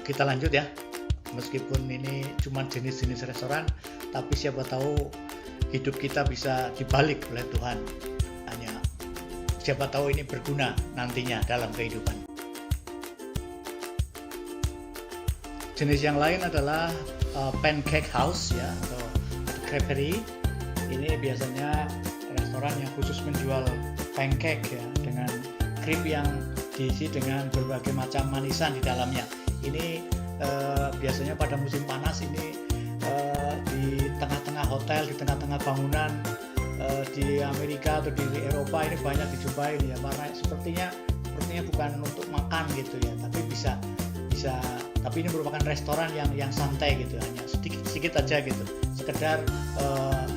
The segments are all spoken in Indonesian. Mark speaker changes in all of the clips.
Speaker 1: kita lanjut ya. Meskipun ini cuma jenis-jenis restoran, tapi siapa tahu hidup kita bisa dibalik oleh Tuhan. Hanya siapa tahu ini berguna nantinya dalam kehidupan. Jenis yang lain adalah pancake house ya, atau creperie. Ini biasanya restoran yang khusus menjual pancake ya, dengan krim yang diisi dengan berbagai macam manisan di dalamnya. Ini biasanya pada musim panas ini di tengah-tengah hotel, di tengah-tengah bangunan di Amerika atau di Eropa ini banyak dijumpai ya, karena sepertinya bukan untuk makan gitu ya, tapi bisa tapi ini merupakan restoran yang santai gitu, hanya sedikit aja gitu, sekedar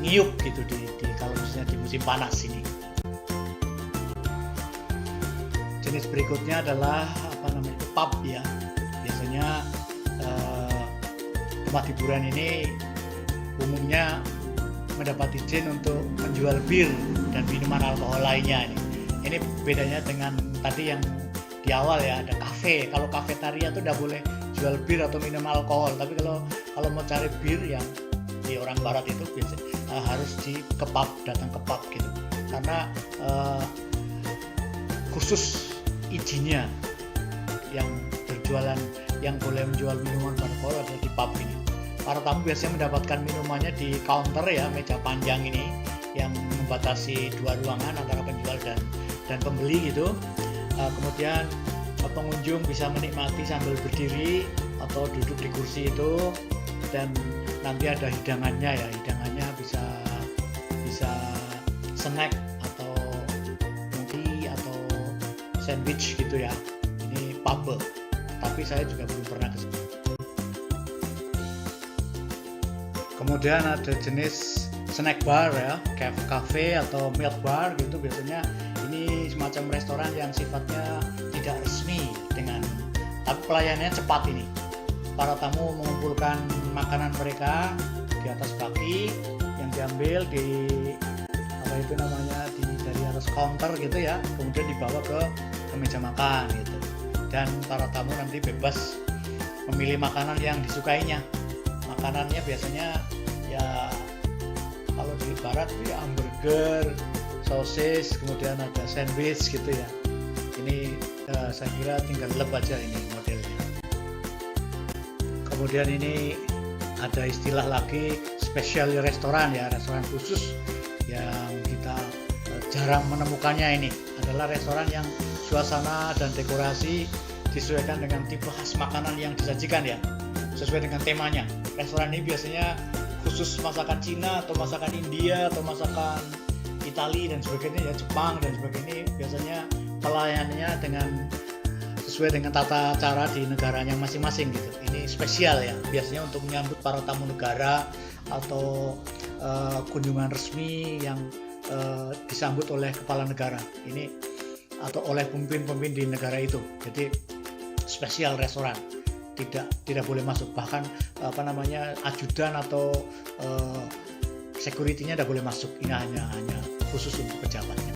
Speaker 1: ngiup gitu di kalau misalnya di musim panas ini. Jenis berikutnya adalah pub ya. Biasanya tempat hiburan ini umumnya mendapat izin untuk menjual bir dan minuman alkohol lainnya. Ini bedanya dengan tadi yang di awal ya, ada kafe. Kalau kafetaria itu udah boleh jual bir atau minum alkohol, tapi kalau mau cari bir yang di orang barat itu biasanya harus datang ke pub gitu, karena khusus izinnya yang berjualan, yang boleh menjual minuman beralkohol adalah di pub ini. Para tamu biasanya mendapatkan minumannya di counter ya, meja panjang ini yang membatasi dua ruangan antara penjual dan pembeli gitu. Kemudian pengunjung bisa menikmati sambil berdiri atau duduk di kursi itu, dan nanti ada hidangannya ya, hidangannya bisa snack atau movie atau sandwich gitu ya. Ini pub, tapi saya juga belum pernah ke sana. Kemudian ada jenis snack bar ya, cafe atau milk bar gitu. Biasanya ini semacam restoran yang sifatnya tidak resmi tapi pelayanannya cepat ini. Para tamu mengumpulkan makanan mereka di atas kaki yang diambil dari atas counter gitu ya, kemudian dibawa ke meja makan gitu. Dan para tamu nanti bebas memilih makanan yang disukainya. Makanannya biasanya ya kalau di barat itu ya hamburger, sosis, kemudian ada sandwich gitu ya. Ini saya kira tinggal lep aja ini modelnya. Kemudian ini ada istilah lagi special restoran ya, restoran khusus yang kita jarang menemukannya. Ini adalah restoran yang suasana dan dekorasi disesuaikan dengan tipe khas makanan yang disajikan ya, sesuai dengan temanya. Restoran ini biasanya khusus masakan Cina atau masakan India atau masakan Italia dan sebagainya ya, Jepang dan sebagainya. Biasanya pelayanannya sesuai dengan tata cara di negaranya masing-masing gitu. Ini spesial ya, biasanya untuk menyambut para tamu negara atau kunjungan resmi yang disambut oleh kepala negara ini atau oleh pemimpin-pemimpin di negara itu. Jadi spesial restoran, tidak boleh masuk, bahkan ajudan atau security-nya tidak boleh masuk. Ini hanya khusus untuk pejabatnya.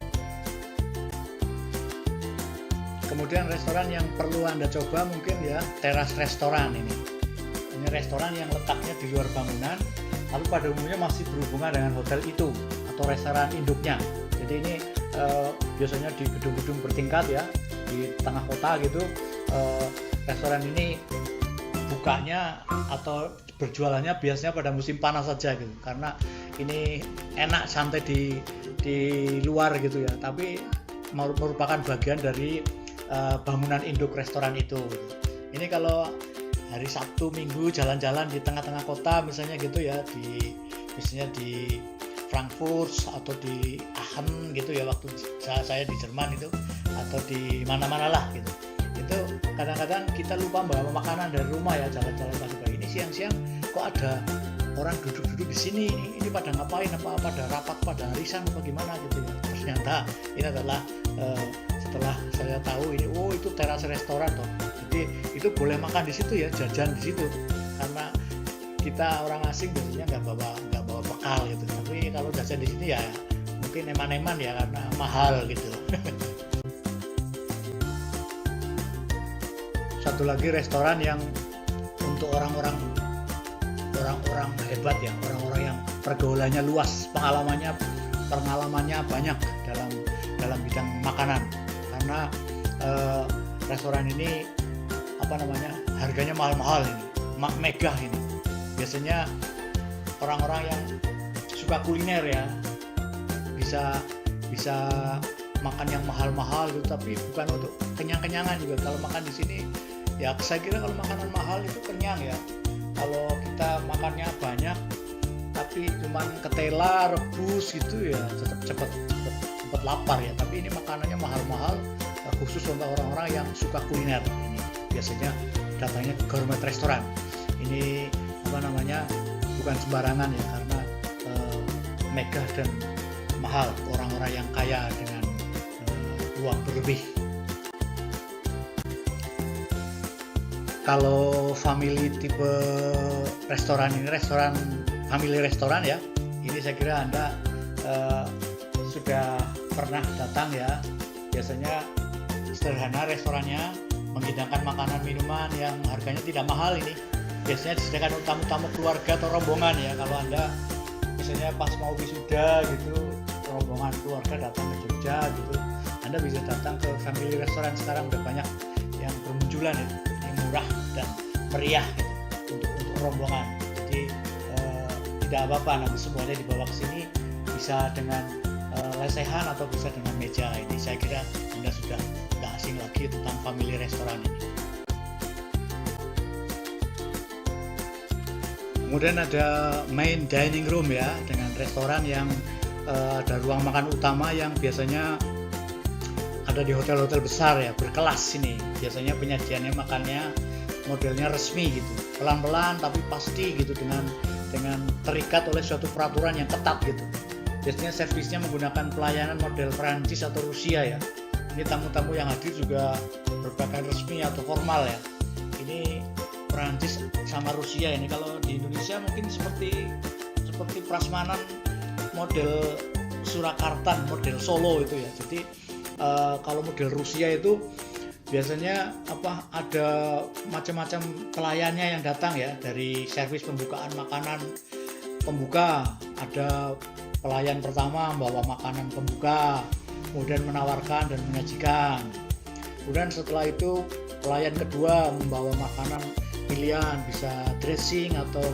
Speaker 1: Kemudian restoran yang perlu Anda coba mungkin ya, teras restoran ini. Ini restoran yang letaknya di luar bangunan, tapi pada umumnya masih berhubungan dengan hotel itu atau restoran induknya. Jadi ini biasanya di gedung-gedung bertingkat ya, di tengah kota gitu. Restoran ini bukanya atau berjualannya biasanya pada musim panas saja gitu, karena ini enak santai di luar gitu ya, tapi merupakan bagian dari bangunan induk restoran itu. Ini kalau hari Sabtu Minggu jalan-jalan di tengah-tengah kota misalnya gitu ya, misalnya di Frankfurt atau di Aachen gitu ya, waktu saya di Jerman itu, atau di mana-mana lah gitu. Itu kadang-kadang kita lupa bawa makanan dari rumah ya, jalan-jalan pagi-pagi ini, siang-siang kok ada orang duduk-duduk di sini, ini pada ngapain, pada rapat, pada arisan apa gimana gitu ya. Ternyata ini adalah setelah saya tahu ini, itu teras restoran toh. Jadi itu boleh makan di situ ya, jajan di situ. Karena kita orang asing biasanya nggak bawa bekal gitu. Tapi kalau jajan di sini ya mungkin eman-eman ya, karena mahal gitu. Satu lagi restoran yang untuk orang-orang hebat ya, orang-orang yang pergaulannya luas, pengalamannya banyak dalam bidang makanan. Karena restoran ini harganya mahal-mahal ini, megah ini. Biasanya orang-orang yang suka kuliner ya bisa makan yang mahal-mahal gitu, tapi bukan untuk kenyang-kenyangan juga. Kalau makan di sini ya, saya kira kalau makanan mahal itu kenyang ya. Kalau kita makannya banyak tapi cuman ketela, rebus gitu ya, tetap cepet lapar ya. Tapi ini makanannya mahal-mahal, khusus untuk orang-orang yang suka kuliner. Ini biasanya datangnya ke gourmet restoran. Ini bukan sembarangan ya, karena megah dan mahal, orang-orang yang kaya dengan uang berlebih. Kalau family tipe restoran ini, restoran family restoran ya, ini saya kira Anda sudah pernah datang ya. Biasanya sederhana restorannya, menghidangkan makanan minuman yang harganya tidak mahal. Ini biasanya disediakan untuk tamu-tamu keluarga atau rombongan ya. Kalau Anda misalnya pas mau wisuda gitu, rombongan keluarga datang ke Jogja gitu, Anda bisa datang ke family restoran. Sekarang udah banyak yang bermunculan ya, yang murah dan meriah gitu, untuk rombongan. Jadi tidak apa-apa, nanti semuanya dibawa ke sini, bisa dengan lesehan atau bisa dengan meja. Ini saya kira Anda sudah tidak asing lagi tentang family restoran ini. Kemudian ada main dining room ya, dengan restoran yang ada ruang makan utama yang biasanya ada di hotel-hotel besar ya, berkelas ini. Biasanya penyajiannya, makannya modelnya resmi gitu, pelan-pelan tapi pasti gitu, dengan terikat oleh suatu peraturan yang ketat gitu. Biasanya servisnya menggunakan pelayanan model Prancis atau Rusia ya. Ini tamu-tamu yang hadir juga berpakaian resmi atau formal ya. Ini Prancis sama Rusia ini. Kalau di Indonesia mungkin seperti prasmanan model Surakarta, model Solo itu ya. Jadi kalau model Rusia itu biasanya ada macam-macam pelayannya yang datang ya, dari servis pembukaan makanan pembuka, ada pelayan pertama membawa makanan pembuka, kemudian menawarkan dan menyajikan. Kemudian setelah itu pelayan kedua membawa makanan pilihan, bisa dressing atau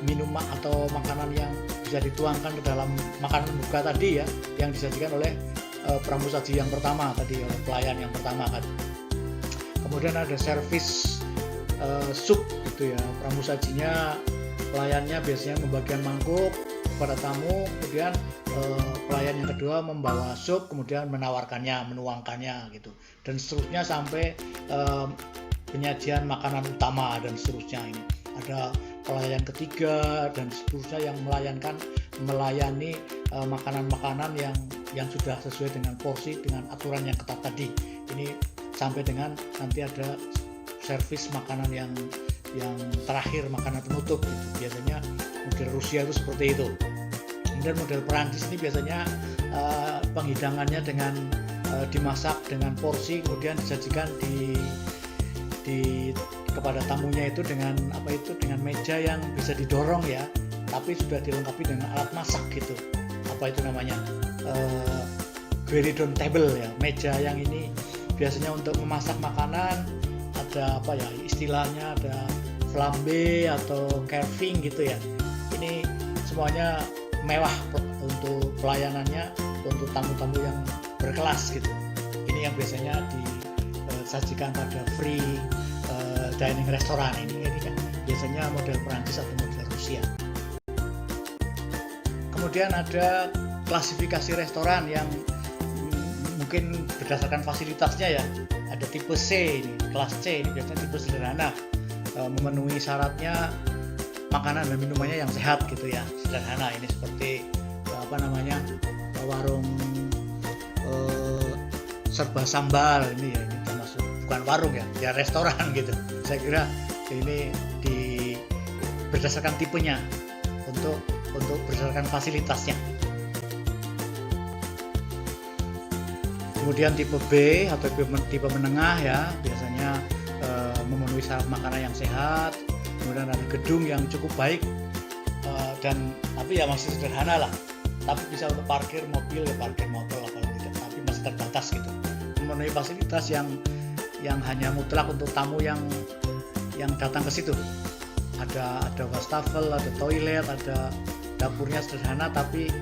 Speaker 1: minuman atau makanan yang bisa dituangkan ke dalam makanan pembuka tadi ya, yang disajikan oleh pramusaji yang pertama tadi, oleh pelayan yang pertama kan. Kemudian ada servis sup gitu ya, pramusajinya, pelayannya biasanya membagikan mangkuk kepada tamu, kemudian pelayan yang kedua membawa sup, kemudian menawarkannya, menuangkannya gitu, dan seterusnya sampai penyajian makanan utama dan seterusnya. Ini ada pelayan ketiga dan seterusnya yang melayani makanan-makanan yang sudah sesuai dengan porsi, dengan aturan yang ketat tadi. Ini sampai dengan nanti ada servis makanan yang terakhir, makanan penutup gitu. Biasanya model Rusia itu seperti itu. Kemudian model Perancis ini biasanya penghidangannya dengan dimasak dengan porsi, kemudian disajikan kepada tamunya itu dengan dengan meja yang bisa didorong ya, tapi sudah dilengkapi dengan alat masak gitu. Apa itu namanya? Gueridon table ya, meja yang ini biasanya untuk memasak makanan. Ada istilahnya, ada flambe atau carving gitu ya. Ini semuanya mewah untuk pelayanannya, untuk tamu-tamu yang berkelas gitu. Ini yang biasanya disajikan pada free dining restoran. Ini kan biasanya model Perancis atau model Rusia. Kemudian ada klasifikasi restoran yang mungkin berdasarkan fasilitasnya ya. Ada tipe C ini, kelas C ini biasanya tipe sederhana, memenuhi syaratnya makanan dan minumannya yang sehat gitu ya, sederhana. Ini seperti warung serba sambal ini ya, ini termasuk bukan warung ya restoran gitu. Saya kira ini berdasarkan tipenya, untuk berdasarkan fasilitasnya. Kemudian tipe B atau tipe menengah ya, biasanya memenuhi syarat makanan yang sehat, kemudian ada gedung yang cukup baik, dan tapi ya masih sederhana lah, tapi bisa untuk parkir mobil, ya parkir motor kalau tidak, tapi masih terbatas gitu, memenuhi fasilitas yang hanya mutlak untuk tamu yang datang ke situ. Ada wastafel, ada toilet, ada dapurnya sederhana tapi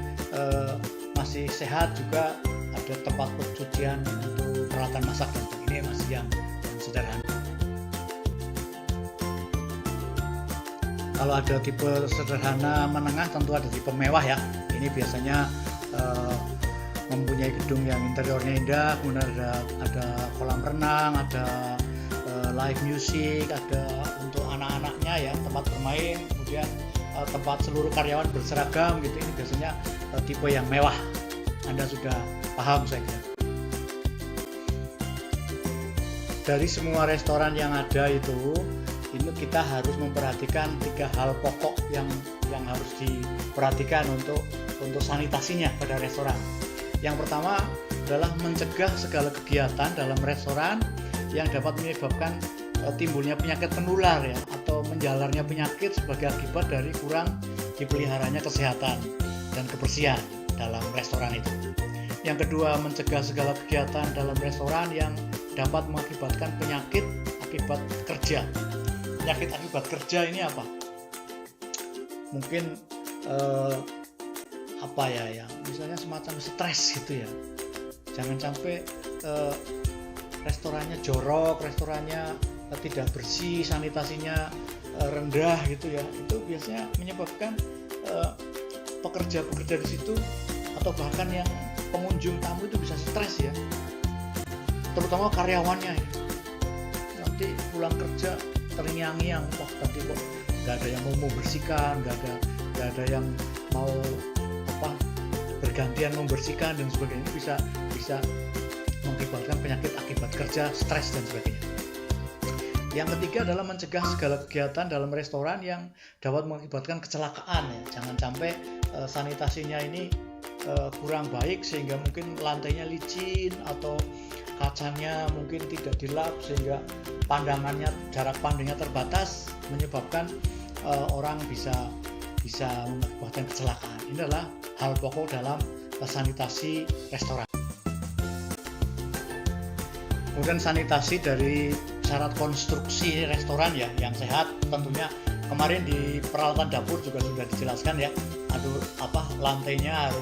Speaker 1: masih sehat, juga ada tempat pencucian untuk peralatan masak, dan ini masih yang sederhana. Kalau ada tipe sederhana menengah, tentu ada tipe mewah ya. Ini biasanya mempunyai gedung yang interiornya indah, kemudian ada kolam renang, ada live music, ada untuk anak-anaknya ya, tempat bermain, kemudian tempat seluruh karyawan berseragam gitu. Ini biasanya tipe yang mewah. Anda sudah paham saya kira. Dari semua restoran yang ada itu kita harus memperhatikan 3 hal pokok yang harus diperhatikan untuk sanitasinya pada restoran. Yang pertama adalah mencegah segala kegiatan dalam restoran yang dapat menyebabkan timbulnya penyakit menular ya, atau menjalarnya penyakit sebagai akibat dari kurang dipeliharanya kesehatan dan kebersihan dalam restoran itu. Yang kedua, mencegah segala kegiatan dalam restoran yang dapat mengakibatkan penyakit akibat kerja. Penyakit akibat kerja ini apa? Mungkin apa ya, misalnya semacam stres gitu ya. Jangan sampai restorannya jorok, restorannya tidak bersih, sanitasinya rendah gitu ya. Itu biasanya menyebabkan pekerja-pekerja di situ atau bahkan yang pengunjung tamu itu bisa stres ya. Terutama karyawannya ya. Nanti pulang kerja terngiang-ngiang, wah tadi kok nggak ada yang mau membersihkan, nggak ada yang mau bergantian membersihkan dan sebagainya. Bisa mengakibatkan penyakit akibat kerja, stres dan sebagainya. Yang ketiga adalah mencegah segala kegiatan dalam restoran yang dapat mengakibatkan kecelakaan ya. Jangan sampai sanitasinya ini kurang baik sehingga mungkin lantainya licin atau kacanya mungkin tidak dilap sehingga jarak pandangnya terbatas, menyebabkan orang bisa mengakibatkan kecelakaan. Ini adalah hal pokok dalam sanitasi restoran. Kemudian sanitasi dari syarat konstruksi restoran ya yang sehat, tentunya kemarin di peralatan dapur juga sudah dijelaskan ya. Lantainya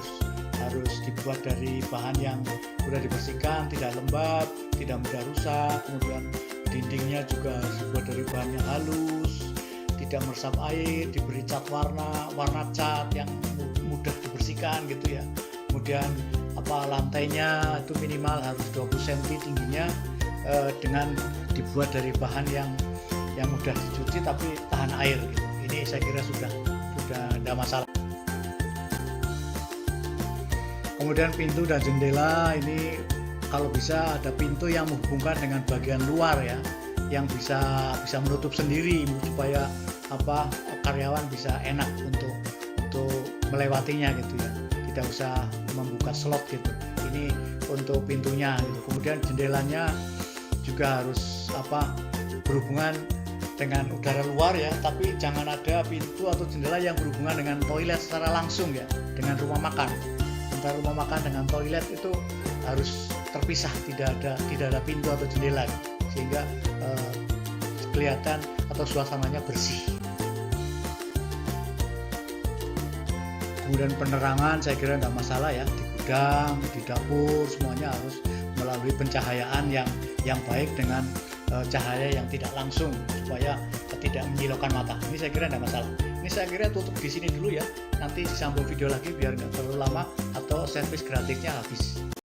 Speaker 1: harus dibuat dari bahan yang sudah dibersihkan, tidak lembab, tidak mudah rusak. Kemudian dindingnya juga harus dibuat dari bahan yang halus, tidak meresap air, diberi cat warna cat yang mudah dibersihkan gitu ya. Kemudian lantainya itu minimal harus 20 cm tingginya, dengan dibuat dari bahan yang mudah dicuci tapi tahan air gitu. Ini saya kira sudah tidak masalah. Kemudian pintu dan jendela ini kalau bisa ada pintu yang menghubungkan dengan bagian luar ya, yang bisa menutup sendiri supaya karyawan bisa enak untuk melewatinya gitu ya. Tidak usah membuka slot gitu. Ini untuk pintunya gitu. Kemudian jendelanya juga harus berhubungan dengan udara luar ya, tapi jangan ada pintu atau jendela yang berhubungan dengan toilet secara langsung ya, dengan rumah makan. Antara rumah makan dengan toilet itu harus terpisah, tidak ada pintu atau jendela sehingga kelihatan atau suasananya bersih. Kemudian penerangan saya kira tidak masalah ya, di gudang, di dapur semuanya harus melalui pencahayaan yang baik dengan cahaya yang tidak langsung supaya tidak menyilaukan mata. Ini saya kira tidak masalah. Ini saya kira tutup di sini dulu ya. Nanti disambung video lagi biar nggak terlalu lama atau servis gratisnya habis.